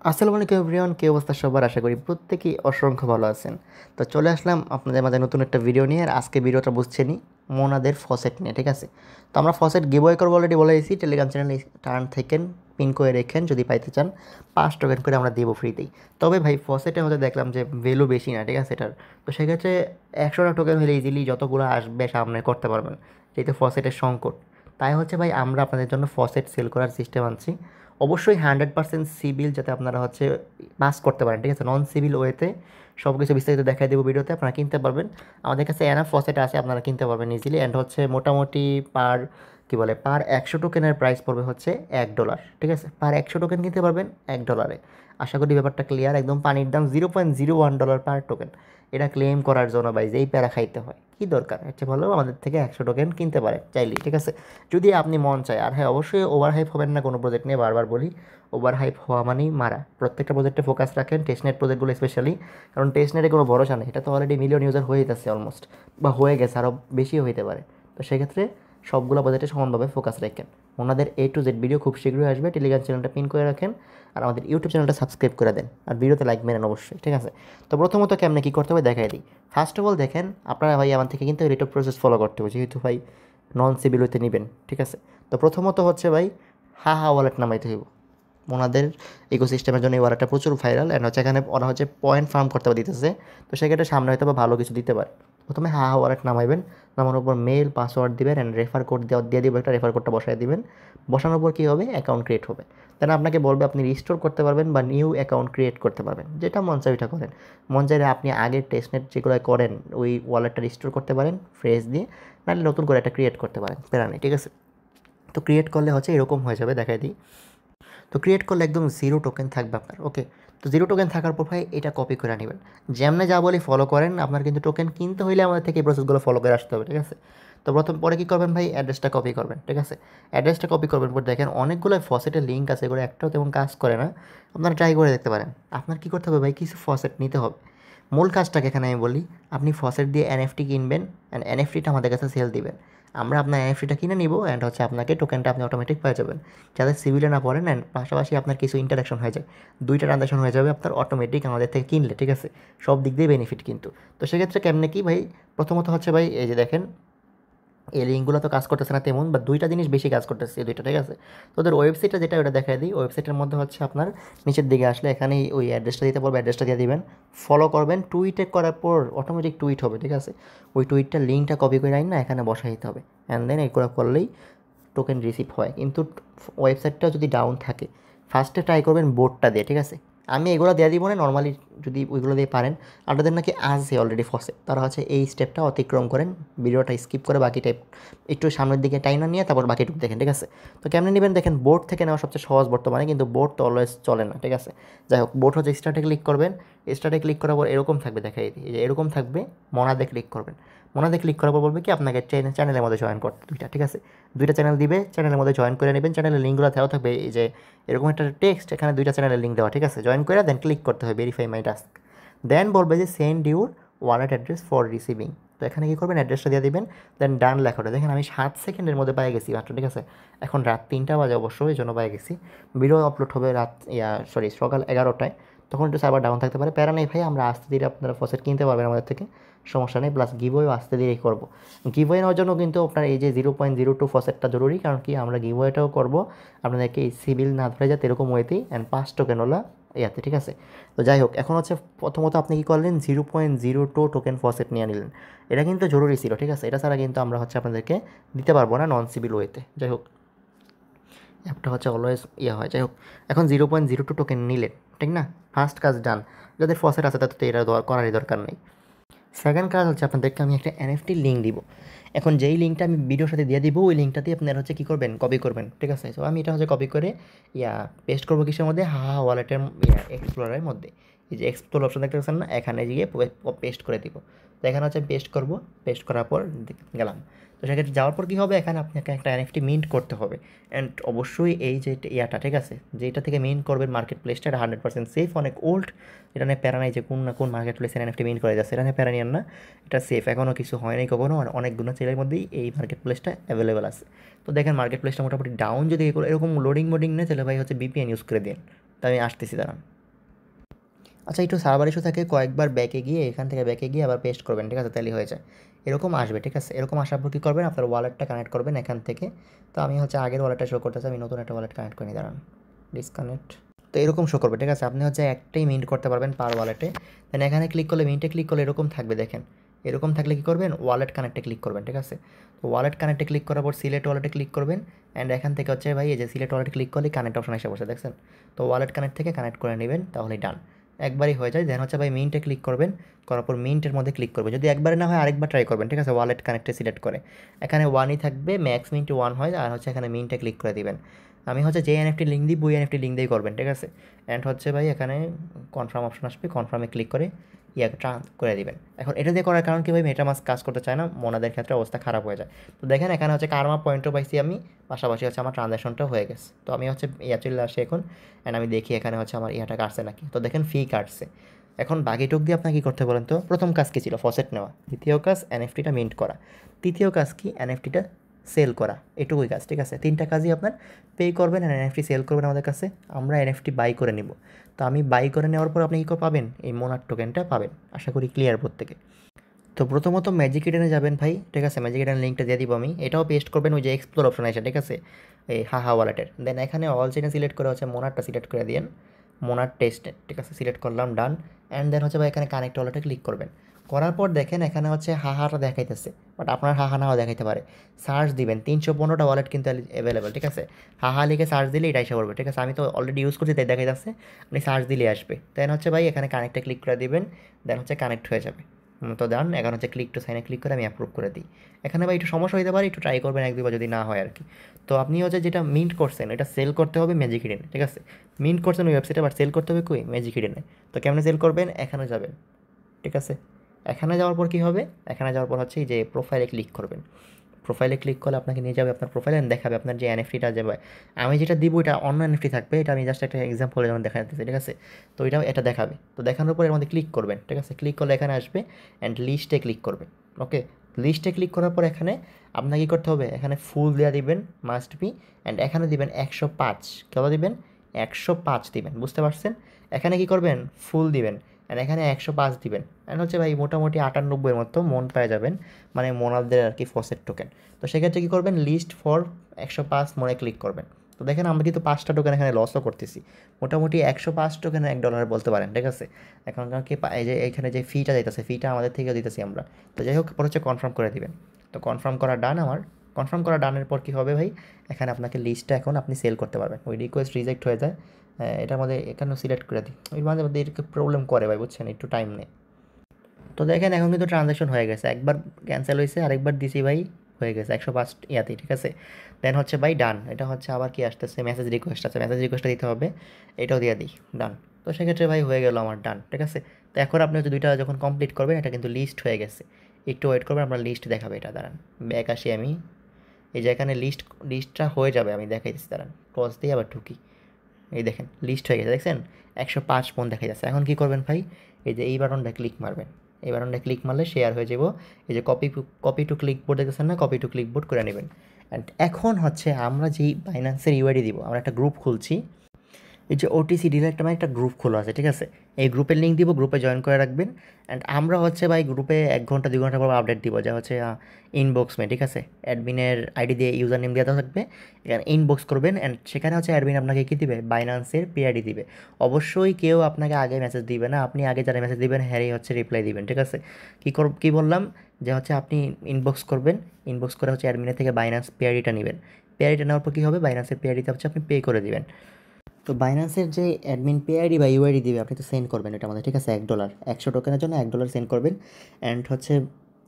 আসসালামু আলাইকুম এভরিওয়ান, কী অবস্থা সবার? আশা করি প্রত্যেকেই অসংখ্য ভালো আছেন। তো চলে আসলাম আপনাদের মাঝে নতুন একটা ভিডিও নিয়ে। আর আজকে ভিডিওটা বুঝছেনই, মোনাদের ফসেট নিয়ে, ঠিক আছে? তো আমরা ফসেট গিভওয়ে করবো অলরেডি বলে দিয়েছি। টেলিগ্রাম চ্যানেলে টার্ন থেকেন, পিন করে রেখেন, যদি পাইতে চান 5 টোকেন করে আমরা দেবো ফ্রিতেই। তবে ভাই ফসেটে হয়তো দেখলাম যে ভ্যালু বেশি না, ঠিক আছে এটার। তো সেক্ষেত্রে 100টা টোকেন হলে ইজিলি যতগুলো আসবে সামনে করতে পারবেন, যেহেতু ফসেটের সংকট। তাই হচ্ছে ভাই আমরা আপনাদের জন্য ফসেট সেল করার সিস্টেম আনছি। অবশ্যই 100% সিভিল, যাতে আপনারা হচ্ছে পাস করতে পারেন, ঠিক আছে? নন সিভিল ওয়েতে সব কিছু বিস্তারিত দেখাই দেবো ভিডিওতে, আপনারা কিনতে পারবেন। আমাদের কাছে এনাফ ফসেট আছে, আপনারা কিনতে পারবেন ইজিলি। অ্যান্ড হচ্ছে মোটামুটি পার পার 100 টোকেনের প্রাইস পড়বে হচ্ছে $1, ঠিক আছে? পার 100 টোকেন কিনতে পারবেন $1। আশা করি ব্যাপারটা ক্লিয়ার, একদম পানির দাম $0.01 পার টোকেন। এটা ক্লেম করার জন্য ভাই যেই প্যারা খাইতে হয়, কী দরকার? হচ্ছে ভালো আমাদের থেকে 100 টোকেন কিনতে পারেন চাইলেই, ঠিক আছে? যদি আপনি মন চায়। আর হ্যাঁ, অবশ্যই ওভার হাইপ হবেন না কোনো প্রজেক্ট নিয়ে, বারবার বলি। ওভার হাইপ হওয়া মানেই মারা। প্রত্যেকটা প্রজেক্টে ফোকাস রাখেন, টেস্টনেট প্রজেক্টগুলো স্পেশালি। কারণ টেস্টনেটে কোনো ভরসা নেই, এটা তো অলরেডি মিলিয়ন ইউজার হয়ে যাচ্ছে অলমোস্ট, বা হয়ে গেছে, আরও বেশিও হইতে পারে। তো সেক্ষেত্রে সবগুলো প্রজেক্টে সমানভাবে ফোকাস রাখেন। ওনাদের A to Z ভিডিও খুব শীঘ্রই আসবে। টেলিগ্রাম চ্যানেলটা পিন করে রাখেন, আর আমাদের ইউটিউব চ্যানেলটা সাবস্ক্রাইব করে দেন, আর ভিডিওতে লাইক মেরেন অবশ্যই, ঠিক আছে? তো প্রথমত কেমনে কী করতে হবে দেখাই দিই। ফার্স্ট অফ অল দেখেন, আপনারা ভাই আমার থেকে কিন্তু রেট অফ প্রসেস ফলো করতে হবে, যেহেতু ভাই নন সিভিল হইতে নেবেন, ঠিক আছে? তো প্রথমত হচ্ছে ভাই ওয়ালেট নামাইতে হইব। ওনাদের ইকোসিস্টেমের জন্য এই ওয়ালেটটা প্রচুর ভাইরাল। অ্যান্ড হচ্ছে এখানে ওরা হচ্ছে পয়েন্ট ফার্ম করতে দিতেছে। তো সেক্ষেত্রে সামনে হয়তো বা ভালো কিছু দিতে পারে। প্রথমে ওয়ালেট নামাইবেন, নামানোর পর মেল পাসওয়ার্ড দিবেন, অ্যান্ড রেফার কোড দিয়ে দিব, একটা রেফার কোডটা বসায় দিবেন। বসানোর পর কী হবে, অ্যাকাউন্ট ক্রিয়েট হবে। দেন আপনাকে বলবে আপনি রিস্টোর করতে পারবেন বা নিউ অ্যাকাউন্ট ক্রিয়েট করতে পারবেন, যেটা মন চায় ওইটা করেন। মন চাইলে আপনি আগের টেস্টনেট যেগুলো করেন ওই ওয়ালেটটা রিস্টোর করতে পারেন ফ্রেশ দিয়ে, নাহলে নতুন করে একটা ক্রিয়েট করতে পারেন, প্যারা নেই, ঠিক আছে? তো ক্রিয়েট করলে হচ্ছে এরকম হয়ে যাবে, দেখাই দিই। তো ক্রিয়েট করলে একদম 0 টোকেন থাকবে আপনার, ওকে? তো 0 টোকেন থাকার পর ভাই এটা কপি করে নেবেন। যেমনে যা বলি ফলো করেন। আপনার কিন্তু টোকেন কিনতে হইলে আমাদের থেকে এই প্রসেসগুলো ফলো করে আসতে হবে, ঠিক আছে? তো পরে কী করবেন ভাই, অ্যাড্রেসটা কপি করবেন, ঠিক আছে? অ্যাড্রেসটা কপি করবেন পর দেখেন অনেকগুলো ফসেটের লিঙ্ক আছে, এগুলো একটাও তেমন কাজ করে না। আপনারা ট্রাই করে দেখতে পারেন। আপনার কী করতে হবে ভাই, কিছু ফসেট নিতে হবে। মূল কাজটাকে এখানে আমি বলি, আপনি ফসেট দিয়ে এনএফটি কিনবেন, অ্যান্ড এনএফটিটা আমাদের কাছে সেল দিবেন। আমরা আপনার এনএফটিটা কিনে নিব, অ্যান্ড হচ্ছে আপনাকে টোকেনটা আপনি অটোমেটিক পেয়ে যাবেন। যাতে সিভিলে না পড়েন, অ্যান্ড পাশাপাশি আপনার কিছু ইন্টারাকশন হয়ে যায়, 2টা ট্রানজাকশন হয়ে যাবে আপনার অটোমেটিক আমাদের থেকে কিনলে, ঠিক আছে? সব দিক দিয়ে বেনিফিট কিন্তু। তো সেক্ষেত্রে কেমনে কি ভাই, প্রথমত হচ্ছে ভাই এই যে দেখেন, এই লিঙ্কগুলো তো কাজ করতেছে না তেমন, বা 2টা জিনিস বেশি কাজ করতেছে, এই 2টা, ঠিক আছে? তো ওদের ওয়েবসাইটটা যেটা ওটা দেখাই দিই। ওয়েবসাইটের মধ্যে হচ্ছে আপনার নিচের দিকে আসলে এখানেই ওই অ্যাড্রেসটা দিতে বলবে, অ্যাড্রেসটা দিয়ে দিবেন। ফলো করবেন, টুইটে করার পর অটোমেটিক টুইট হবে, ঠিক আছে? ওই টুইটটার লিঙ্কটা কপি করে আইন না এখানে বসাই দিতে হবে, অ্যান্ড দেন এগুলো করলেই টোকেন রিসিভ হয়। কিন্তু ওয়েবসাইটটা যদি ডাউন থাকে, ফার্স্টে ট্রাই করবেন বোর্ডটা দিয়ে, ঠিক আছে? আমি এগুলো দিয়ে দিব না নর্মালি, যদি ওইগুলো দিয়ে পারেন। আপনাদের নাকি আছে অলরেডি ফসে, তারা হচ্ছে এই স্টেপটা অতিক্রম করেন, ভিডিওটা স্কিপ করে বাকি টাইপ একটু সামনের দিকে টাইনা নিয়ে তারপর বাকিটুকু দেখেন, ঠিক আছে? তো কেমনে নেবেন দেখেন, বোর্ড থেকে নেওয়া সবচেয়ে সহজ বর্তমানে, কিন্তু বোর্ড তো অলওয়েজ চলে না, ঠিক আছে? যাই হোক, বোর্ড হচ্ছে স্টার্টে ক্লিক করবেন। স্টার্টে ক্লিক করার পর এরকম থাকবে, দেখাই দিই, এই যে এরকম থাকবে। মনাদে ক্লিক করবেন। মনাদে ক্লিক করার পর বলবে কি আপনাকে চ্যানেলের মধ্যে জয়েন করতে, 2টা, ঠিক আছে? 2টা চ্যানেল দিবে, চ্যানেলের মধ্যে জয়েন করে নেবেন। চ্যানেলের লিঙ্কগুলো দেওয়া থাকবে, এই যে এরকম একটা টেক্সট, এখানে 2টা চ্যানেলের লিঙ্ক দেওয়া, ঠিক আছে? জয়েন করে দেন ক্লিক করতে হবে ভেরিফাই মাই টাস্ক। দেন বলবে যে send your wallet address for receiving. তো এখানে কী করবেন, অ্যাড্রেসটা দিয়ে দিবেন। দেন ডান লেখাটা দেখেন আমি 7 সেকেন্ডের মধ্যে পেয়ে গেছি মাত্র, ঠিক আছে? এখন রাত 3টা বাজে অবশ্য, এই জন্য পেয়ে গেছি। ভিডিও আপলোড হবে সকাল 11টায়। তখন একটু সার্ভার ডাউন থাকতে পারে, প্যারা নেই ভাই, আমরা আস্তে ধীরে আপনারা ফসেট কিনতে পারবেন আমাদের থেকে, সমস্যা নেই। প্লাস গিভওয়েও আস্তে ধীরেই করবো। গিভওয়ে নেওয়ার জন্য কিন্তু আপনার এই যে 0.02 ফসেটটা জরুরি, কারণ কি আমরা গিভওয়েটাও করবো আপনাদেরকে এই সিভিল না ধরে যাতে এরকম ওয়েতেই, অ্যান্ড 5 টোকেনওয়ালা ইয়াতে, ঠিক আছে? তো যাই হোক, এখন হচ্ছে প্রথমত আপনি কী করলেন, 0.02 টোকেন ফসেট নিয়ে নিলেন। এটা কিন্তু জরুরি ছিল, ঠিক আছে? এটা ছাড়া কিন্তু আমরা হচ্ছে আপনাদেরকে দিতে পারবো না নন সিভিল ওয়েতে। যাই হোক, অ্যাপটা হচ্ছে অলওয়েজ হয়। যাই হোক, এখন 0.02 টোকেন নিলেন, ঠিক না? ফার্স্ট কাজ ডান। যাদের ফসেট আছে তাদের তো এটা করারই দরকার নেই। সেকেন্ড কাজ হচ্ছে আপনাদেরকে আমি একটা এনএফটি লিঙ্ক দিব। এখন যেই লিঙ্কটা আমি ভিডিওর সাথে দিয়ে দিব, ওই লিঙ্কটাতে আপনারা হচ্ছে কী করবেন, কপি করবেন, ঠিক আছে? তো আমি এটা হচ্ছে কপি করে পেস্ট করবো কিসের মধ্যে, ওয়ালেটের এক্সপ্লোরারের মধ্যে। এই যে এক্সপ্লোর অপশন দেখতে পাচ্ছেন না, এখানে গিয়ে পেস্ট করে দিব। তো এখানে হচ্ছে পেস্ট করবো, পেস্ট করার পর গেলাম। তো সেক্ষেত্রে যাওয়ার পর কী হবে, এখানে আপনাকে একটা এনএফটি মিন্ট করতে হবে। অ্যান্ড অবশ্যই এই যে ঠিক আছে, যেটা থেকে মিন্ট করবেন মার্কেট প্লেসটা, এটা 100% সেফ, অনেক ওল্ড। এটা নিয়ে প্যারা নাই যে কোন না কোন মার্কেট প্লেসে এনএফটি মিন্ট করে যাচ্ছে, এটা নিয়ে প্যারা নিয়েন না। এটা সেফ, এখনও কিছু হয় নাই কখনো, আর অনেকগুলো চ্যানেলের মধ্যেই এই মার্কেট প্লেসটা অ্যাভেলেবেল আছে। তো দেখেন মার্কেট প্লেসটা মোটামুটি ডাউন যদি এরকম লোডিং মোডিং নেই, তাহলে ভাই হচ্ছে বিপিএন ইউজ করে দিন, তো আমি আসতেছি, দাঁড়ান। আচ্ছা, একটু সার্ভার ইস্যু থাকে, কয়েকবার ব্যাকে গিয়ে এখান থেকে ব্যাকে গিয়ে আবার পেস্ট করবেন, ঠিক আছে, তাহলেই হয়ে যায়। এরকম আসবে, ঠিক আছে। এরকম আসার পর কী করবেন, আপনার ওয়ালেটটা কানেক্ট করবেন এখান থেকে। তো আমি হচ্ছে আগের ওয়ালেটটা শো করতেছি, আমি নতুন একটা ওয়ালেট কানেক্ট করে নিই, দাঁড়ান। ডিসকানেক্ট। তো এরকম শো করবে, ঠিক আছে। আপনি হচ্ছে একটাই মিন্ট করতে পারবেন পার ওয়ালেটে। দেন এখানে ক্লিক করলে, মিন্টে ক্লিক করলে এরকম থাকবে, দেখেন। এরকম থাকলে কী করবেন, ওয়ালেট কানেক্টে ক্লিক করবেন, ঠিক আছে। তো ওয়ালেট কানেক্টে ক্লিক করার পর সিলেক্ট ওয়ালেটে ক্লিক করবেন। অ্যান্ড এখান থেকে হচ্ছে ভাই এই যে সিলেক্ট ওয়ালেটে ক্লিক করলে কানেক্ট অপশন এসে বসে, দেখছেন। তো ওয়ালেট কানেক্ট থেকে কানেক্ট করে নেবেন, তাহলেই ডান। একবারই হয়ে যায়। দেন হচ্ছে ভাই মিন্টে ক্লিক করবেন, করার পর মিন্টের মধ্যে ক্লিক করবেন। যদি একবারে না হয় আরেকবার ট্রাই করবেন, ঠিক আছে। ওয়ালেট কানেক্টে সিলেক্ট করে এখানে ওয়ানই থাকবে, ম্যাক্স মিন্টে ওয়ান হয়, আর হচ্ছে এখানে মিন্টে ক্লিক করে দিবেন। আমি হচ্ছে যে এনএফটি লিঙ্ক দিই, ওই এনএফটি লিঙ্ক দিয়েই করবেন, ঠিক আছে। অ্যান্ড হচ্ছে ভাই এখানে কনফার্ম অপশন আসবে, কনফার্মে ক্লিক করে ট্রান্স করে দিবেন। এখন এটা দিয়ে করার কারণ কি ভাই, মেটামাস্ক কাজ করতে চায় না, মোনাদের ক্ষেত্রে অবস্থা খারাপ হয়ে যায়। তো দেখেন এখানে হচ্ছে কার্মা পয়েন্টও পাইছি আমি, পাশাপাশি হচ্ছে আমার ট্রানজ্যাকশনটাও হয়ে গেছে। তো আমি হচ্ছে চলে আসি এখন। অ্যান্ড আমি দেখি এখানে হচ্ছে আমার ইয়াটা কাটছে নাকি। তো দেখেন ফি কাটছে। এখন বাকিটুক দিয়ে আপনাকে কী করতে বলেন তো। প্রথম কাজ কী ছিল, ফসেট নেওয়া। দ্বিতীয় কাজ এনএফটিটা মিন্ট করা। তৃতীয় কাজ কি, এনএফটিটা সেল করা। এটুকুই কাজ, ঠিক আছে। তিনটা কাজই আপনার। পে করবেন আর এনএফটি সেল করবেন আমাদের কাছে, আমরা এনএফটি বাই করে নিব। তো আমি বাই করে নেওয়ার পর আপনি কী পাবেন, এই মোনার টোকেনটা পাবেন। আশা করি ক্লিয়ার প্রত্যেকে। তো প্রথমত ম্যাজিক ইডেনে যাবেন ভাই, ঠিক আছে। ম্যাজিক ইডেন লিঙ্কটা দিয়ে দিব আমি, এটাও পেস্ট করবেন ওই যে এক্সপ্লোর অপশন আছে, ঠিক আছে, এই হাহা ওয়ালেটের। দেন এখানে অল চেনে সিলেক্ট করে হচ্ছে মোনারটা সিলেক্ট করে দিন, মোনার টেস্টে, ঠিক আছে, সিলেক্ট করলাম, ডান। অ্যান্ড দেন হচ্ছে ভাই এখানে কানেক্ট ওয়ালেটে ক্লিক করবেন। করার পর দেখেন এখানে হচ্ছে হাহাটা দেখাইতেছে, বাট আপনার হাহা নাও দেখাইতে পারে। সার্চ দিবেন, 315টা ওয়ালেট কিন্তু অ্যাভেলেবেল, ঠিক আছে। হাহা লিখে সার্চ দিলে এটা এসে পড়বে, ঠিক আছে। আমি তো অলরেডি ইউজ করছি তাই দেখাই যাচ্ছে, আপনি সার্চ দিলে আসবে। দেন হচ্ছে ভাই এখানে কানেক্টে ক্লিক করে দিবেন, দেন হচ্ছে কানেক্ট হয়ে যাবে। তো ডান। এখন হচ্ছে ক্লিক টু সাইনে ক্লিক করে আমি অ্যাপ্রুভ করে দিই। এখানে ভাই একটু সমস্যা হতে পারে, একটু ট্রাই করবেন এক দুবার, যদি না হয় আর কি। তো আপনি হচ্ছে যেটা মিন্ট করছেন এটা সেল করতে হবে ম্যাজিক ইডেনে, ঠিক আছে। মিন্ট করছেন ওই ওয়েবসাইটে, বাট সেল করতে হবে কই, ম্যাজিক ইডেনে। তো কেমনে সেল করবেন, এখানে যাবেন, ঠিক আছে। এখানে যাওয়ার পর কী হবে, এখানে যাওয়ার পর হচ্ছে এই যে প্রোফাইলে ক্লিক করবেন। প্রোফাইলে ক্লিক করলে আপনাকে নিয়ে যাবে আপনার প্রোফাইলে, দেখাবে আপনার যে এনএফটিটা যাবে। আমি যেটা দিব এটা অন্য এনএফটি থাকবে, এটা আমি জাস্ট একটা এক্সাম্পল যেমন দেখা যাচ্ছে, ঠিক আছে। তো এটা দেখাবে। তো দেখানোর পর এর মধ্যে ক্লিক করবেন, ঠিক আছে। ক্লিক করলে এখানে আসবে অ্যান্ড লিস্টে ক্লিক করবেন। ওকে, লিস্টে ক্লিক করার পর এখানে আপনাকে কী করতে হবে, এখানে ফুল দেওয়া দিবেন, মাস্ট বি। অ্যান্ড এখানে দিবেন 105, কত দিবেন, 105 দিবেন, বুঝতে পারছেন। এখানে কী করবেন, ফুল দিবেন। অ্যান্ড এখানে 105 দিবেন। অ্যান্ড হচ্ছে ভাই মোটামুটি 98 মতো মন পেয়ে যাবেন, মানে মোনালদের আর কি ফসেট টোকেন। তো সেক্ষেত্রে কী করবেন, লিস্ট ফর 105 মনে ক্লিক করবেন। তো দেখেন আমরা কিন্তু 5টা টোকেন এখানে লসও করতেছি, মোটামুটি 105 টোকেনে $1 বলতে পারেন, ঠিক আছে। এখন কি এই যে এখানে যে ফিটা দিতেছে, ফিটা আমাদের থেকেও দিতেছি আমরা। তো যাই হোক, পরে হচ্ছে কনফার্ম করে দিবেন। তো কনফার্ম করা ডান আমার। কনফার্ম করা ডানের পর কী হবে ভাই, এখানে আপনাকে লিস্টটা এখন আপনি সেল করতে পারবেন। ওই রিকোয়েস্ট রিজেক্ট হয়ে যায়, এটার মধ্যে এখানেও সিলেক্ট করে দিই, ওই মাঝে মধ্যে এরকম প্রবলেম করে ভাই, বুঝছেন, একটু টাইম নেই। তো দেখেন এখন কিন্তু ট্রানজ্যাকশন হয়ে গেছে, একবার ক্যান্সেল হয়েছে, আরেকবার দিছি ভাই, হয়ে গেছে 105 ইয়াতেই, ঠিক আছে। দেন হচ্ছে ভাই ডান। এটা হচ্ছে আবার কি আসতেছে, মেসেজ রিকোয়েস্ট আছে, মেসেজ রিকোয়েস্টটা দিতে হবে, এটাও দিয়ে দিই, ডান। তো সেক্ষেত্রে ভাই হয়ে গেল আমার ডান, ঠিক আছে। তো এখন আপনি হচ্ছে দুইটা যখন কমপ্লিট করবেন, এটা কিন্তু লিস্ট হয়ে গেছে। একটু ওয়েট করবেন, আপনার লিস্ট দেখাবে, এটা দাঁড়ান, ব্যাক আসি আমি। এই যে এখানে লিস্টটা হয়ে যাবে, আমি দেখাই দিচ্ছি, দাঁড়ান, ক্রস দিয়ে আবার ঢুকি। এই দেখেন লিস্ট হয়ে গেছে, দেখছেন 105 পণ দেখা যাচ্ছে। এখন কী করবেন ভাই, এই যে এই বাটনটা ক্লিক মারবেন। এই বাটনটা ক্লিক মারলে শেয়ার হয়ে যাব। এই যে কপি টু ক্লিক বোর্ড দেখতেছেন না, কপি টু ক্লিক বোর্ড করে নেবেন। অ্যান্ড এখন হচ্ছে আমরা যেই বাইন্যান্সের ইউআইডি দিব, আমরা একটা গ্রুপ খুলছি, এই যে ওটিসি ডিলার নামে একটা গ্রুপ খোলা আছে, ঠিক আছে। এই গ্রুপের লিঙ্ক দিব, গ্রুপে জয়েন করে রাখবেন। অ্যান্ড আমরা হচ্ছে ভাই গ্রুপে 1 ঘন্টা 2 ঘন্টা পর আপডেট দিব, যা হচ্ছে ইনবক্স মে, ঠিক আছে। অ্যাডমিনের আইডি দিয়ে ইউজার নেম দেওয়া থাকবে, এখানে ইনবক্স করবেন। অ্যান্ড সেখানে হচ্ছে অ্যাডমিন আপনাকে কী দিবে, বাইন্যান্সের পিআইডি দিবে। অবশ্যই কেউ আপনাকে আগে মেসেজ দিবে না, আপনি আগে যারা মেসেজ দিবেন হ্যারি হচ্ছে রিপ্লাই দিবেন, ঠিক আছে। কী বললাম, যে হচ্ছে আপনি ইনবক্স করবেন, ইনবক্স করে হচ্ছে অ্যাডমিনের থেকে বাইন্যান্স পিআইডিটা নেবেন। পিআইডিটা নেওয়ার পর কী হবে, বাইন্যান্সের পিআইডিতে হচ্ছে আপনি পে করে দিবেন। তো বাইন্যান্সের যে অ্যাডমিন পিআইডি বা ইউআইডি দিবে, আপনি তো সেন্ড করবেন এটা আমাদের, ঠিক আছে। $1 100 টোকেনের জন্য $1 সেন্ড করবেন। অ্যান্ড হচ্ছে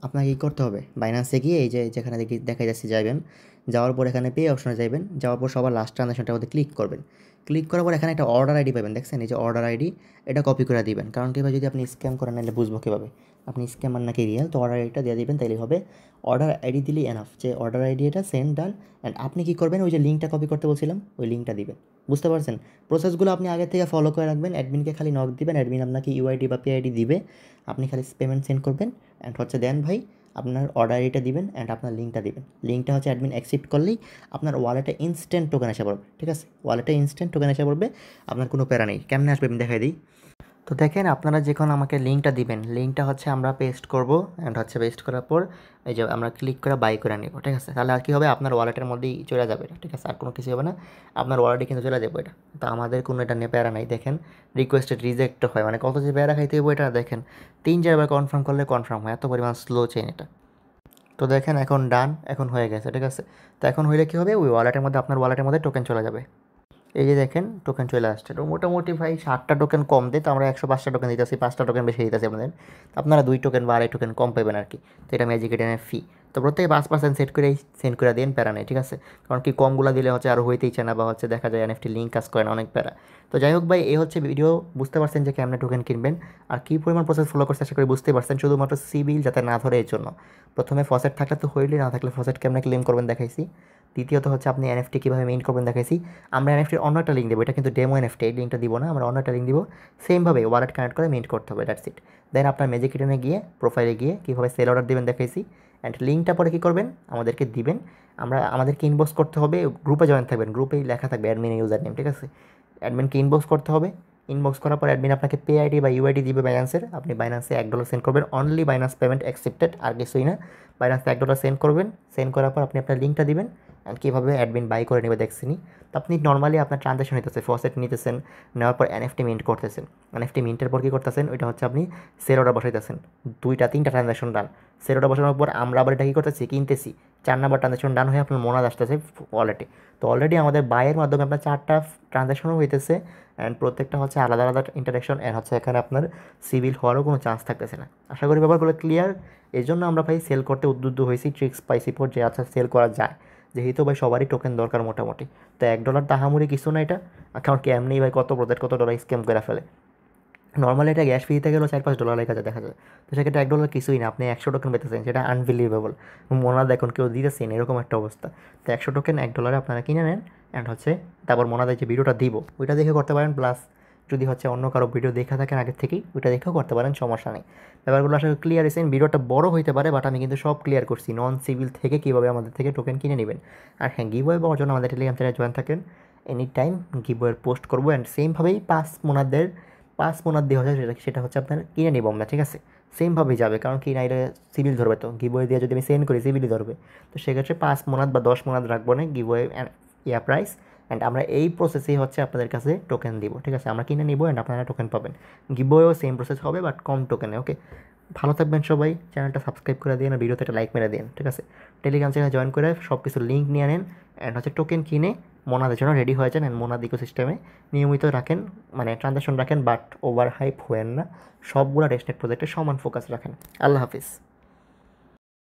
আপনাকে কী করতে হবে, বাইন্যান্সে গিয়ে এই যে যেখানে দেখা যাচ্ছে যাবেন, যাওয়ার পর এখানে পে অপশনে যাবেন, যাওয়ার পর সবার লাস্ট ট্রানজাকশনটার মধ্যে ক্লিক করবেন। ক্লিক করার পর এখানে একটা অর্ডার আইডি পাবেন, দেখছেন এই যে অর্ডার আইডি, এটা কপি করে দিবেন। কারণ কী ভাই, যদি আপনি স্ক্যাম করেন নাহলে বুঝবো কীভাবে আপনি স্ক্যামার নাকি রিয়েল। তো অর্ডার আইডিটা দিয়ে দিবেন, তাইলেই হবে। অর্ডার আইডি দিলেই এনাফ, যে অর্ডার আইডি এটা সেন্ড ডান। অ্যান্ড আপনি কী করবেন, ওই যে লিঙ্কটা কপি করতে বলছিলাম, ওই লিঙ্কটা দিবেন, বুঝতে পারছেন। প্রসেসগুলো আপনি আগে থেকে ফলো করে রাখবেন। অ্যাডমিনকে খালি নক দিবেন, অ্যাডমিন আপনাকে ইউআইডি বা পিআইডি দিবে, আপনি খালি পেমেন্ট সেন্ড করবেন। অ্যান্ড হচ্ছে দেন ভাই আপনার অর্ডার আইডিটা দিবেন অ্যান্ড আপনার লিঙ্কটা দিবেন। লিঙ্কটা হচ্ছে অ্যাডমিন অ্যাকসেপ্ট করলেই আপনার ওয়ালেটে ইনস্ট্যান্ট টোকেন এসে পড়বে, ঠিক আছে? ওয়ালেটে ইনস্ট্যান্ট টোকেন এসে পড়বে, আপনার কোনো প্যারা নেই। কেমনে আসবে আমি দেখাই দিই। তো দেখেন আপনারা যখন আমাকে লিঙ্কটা দিবেন, লিঙ্কটা হচ্ছে আমরা পেস্ট করব অ্যান্ড হচ্ছে পেস্ট করার পর এই যে আমরা ক্লিক করে বাই করে নেব, ঠিক আছে? তাহলে আর কী হবে, আপনার ওয়ালেটের মধ্যেই চলে যাবে এটা, ঠিক আছে? আর কোনো কিছু হবে না, আপনার ওয়ালেটে কিন্তু চলে যাবে এটা। তো আমাদের কোনো এটা নিয়ে প্যারা নাই। দেখেন রিকোয়েস্টেড রিজেক্ট হয়, মানে কত যে প্যারা খাইতে হবে এটা দেখেন, 3-4 বার কনফার্ম করলে কনফার্ম হয়, এত পরিমাণ স্লো চেইন এটা। তো দেখেন এখন ডান, এখন হয়ে গেছে, ঠিক আছে? তো এখন হইলে কী হবে, ওই ওয়ালেটের মধ্যে আপনার ওয়ালেটের মধ্যে টোকেন চলে যাবে। এই যে দেখেন টোকেন চলে আসছে। তো মোটামুটি ভাই 7টা টোকেন কম দেয়, তো আমরা 105টা টোকেন দিতেছি, 5টা টোকেন বেশি দিতেছি আপনাদের। তো আপনারা 2 টোকেন বা 2.5 টোকেন কম পাবেন আর কি। তো এটা ম্যাজিক এডেনের ফি। তো প্রত্যেকে 5% সেট করেই সেন্ড করে দিন, প্যারা নেই, ঠিক আছে? কারণ কি কমগুলো দিলে হচ্ছে আরও হইতেই চায় না, বা হচ্ছে দেখা যায় এনএফটি লিঙ্ক কাজ করে না, অনেক প্যারা। তো যাই হোক ভাই, এই হচ্ছে ভিডিও, বুঝতে পারছেন যে কেমনে টোকেন কিনবেন আর কী পরিমাণ প্রসেস ফলো করতে আশা করি বুঝতে পারছেন। শুধুমাত্র সিবিল যাতে না ধরে এর জন্য প্রথমে ফসেট থাকলে তো হইলে, না থাকলে ফসেট কেমনে ক্লেম করবেন দেখাইছি। দ্বিতীয়ত হচ্ছে আপনি এনএফটি কীভাবে মেইন করবেন দেখাইছি। আমরা এনএফটির অন্য একটা লিঙ্ক দেবো, এটা কিন্তু ডেমো এনএফটি, এই লিঙ্কটা দিব না, আমরা অন্য একটা লিঙ্ক দিব। সেমভাবে ওয়ালেট কানেক্ট করে মেইন করতে হবে, দ্যাটস ইট। দেন আপনার ম্যাজিক ইডেনে গিয়ে প্রোফাইলে গিয়ে কীভাবে সেল অর্ডার দেবেন দেখাইছি। অ্যান্ড লিঙ্কটা পরে কী করবেন, আমাদেরকে দিবেন, আমাদেরকে ইনবক্স করতে হবে, গ্রুপে জয়েন থাকবেন, গ্রুপেই লেখা থাকবে অ্যাডমিন ইউজার নেম, ঠিক আছে? অ্যাডমিনকে ইনবক্স করতে হবে। ইনবক্স করার পর অ্যাডমিন আপনাকে পে আইডি বা ইউআইডি দিবে বাইন্যান্সের, আপনি বাইন্যান্সে $1 সেন্ড করবেন, অনলি বাইন্যান্স পেমেন্ট অ্যাকসেপ্টেড, আর কিছুই না। বাইন্যান্সে $1 সেন্ড করবেন, সেন্ড করার পর আপনি আপনার লিঙ্কটা দিবেন অ্যান্ড কীভাবে অ্যাডমিন বাই করে নেবে দেখছিনি। তো আপনি নর্মালি আপনার ট্রানজাকশন হইতেছে, ফসেট নিতেছেন, নেওয়ার পর এনএফটি মিন্ট করতেছেন। এনএফটি মিন্টের পর কী করতেছেন, ওইটা হচ্ছে আপনি সেল অর্ডার বসাইতেছেন। 2-3টা ট্রানজাকশন ডান। সেল অর্ডার বসানোর পর আমরা আবার এটা কী করতেছি, কিনতেছি। 4 নাম্বার ট্রানজাকশন ডান হয়ে আপনার মোনাজ আসতেছে ওয়ালেটে। তো অলরেডি আমাদের বাইয়ের মাধ্যমে আপনার 4টা ট্রানজাকশনও হইতেছে অ্যান্ড প্রত্যেকটা হচ্ছে আলাদা আলাদা ইন্টারাকশন, অ্যান্ড হচ্ছে এখানে আপনার সিভিল হওয়ারও কোনো চান্স থাকতেছে না। আশা করি ব্যাপারগুলো ক্লিয়ার। এই জন্য আমরা ভাই সেল করতে উদ্বুদ্ধ হয়েছি, ট্রিক্স পাইছি পর যে আচ্ছা সেল করা যায়, যেহেতু ভাই সবারই টোকেন দরকার মোটামুটি। তো $1 তাহামুরি কিছু না এটা, কারণ কি এমনি ভাই কত প্রজেক্ট কত ডলার স্ক্যাম করে ফেলে। নর্মালি এটা গ্যাস ফিতে গেলেও $4-5 কাছে দেখা যায়। তো সেক্ষেত্রে $1 কিছুই না, আপনি 100 টোকেন পেতেছেন, সেটা আনবিলিভেবল। মোনাদ এখন কেউ দিতেছেন এরকম একটা অবস্থা। তো 100 টোকেন $1 আপনারা কিনে নেন অ্যান্ড হচ্ছে তারপর মোনাদের যে ভিডিওটা দিব ওইটা দেখে করতে পারেন, প্লাস যদি হচ্ছে অন্য কারো ভিডিও দেখা থাকেন আগের থেকেই ওইটা দেখেও করতে পারেন, সমস্যা নেই। ব্যাপারগুলো আসলে ক্লিয়ার হয়েছেন। ভিডিওটা বড় হইতে পারে, বাট আমি কিন্তু সব ক্লিয়ার করছি, নন সিভিল থেকে কীভাবে আমাদের থেকে টোকেন কিনে নেবেন। আর হ্যাঁ, গিভওয়ে পাওয়ার জন্য আমাদের টেলিগ্রাম চ্যানেলে জয়েন থাকেন, এনি টাইম গিভওয়ের পোস্ট করবো অ্যান্ড সেমভাবেই 5 মোনাদ দেওয়া যায়, সেটা হচ্ছে আপনার কিনে নিব আমরা, ঠিক আছে? সেমভাবেই যাবে, কারণ কি না, এটা সিভিল ধরবে, তো গিভওয়ে দিয়ে যদি আমি সেন্ড করি সিভিলই ধরবে। তো সেক্ষেত্রে 5 মোনাদ বা 10 মোনাদ রাখবো না গিভওয়ে প্রাইস, অ্যান্ড আমরা এই প্রসেসেই হচ্ছে আপনাদের কাছে টোকেন দিব, ঠিক আছে? আমরা কিনে নিব অ্যান্ড আপনারা টোকেন পাবেন। গিভওয়েও সেম প্রসেস হবে, বাট কম টোকেনে। ওকে, ভালো থাকবেন সবাই, চ্যানেলটা সাবস্ক্রাইব করে দিন আর ভিডিওতে একটা লাইক মেরে দিন, ঠিক আছে? টেলিগ্রাম চ্যানেলে জয়েন করে সব কিছু লিঙ্ক নিয়ে নেন অ্যান্ড হচ্ছে টোকেন কিনে মোনাদের জন্য রেডি হয়ে যান, অ্যান্ড মোনাদ ইকোসিস্টেমে নিয়মিত রাখেন, মানে ট্রানজাকশন রাখেন, বাট ওভার হাইপ হয়েন না। সবগুলো রেস্টনেট প্রজেক্টে সমান ফোকাস রাখেন। আল্লাহ হাফিজ।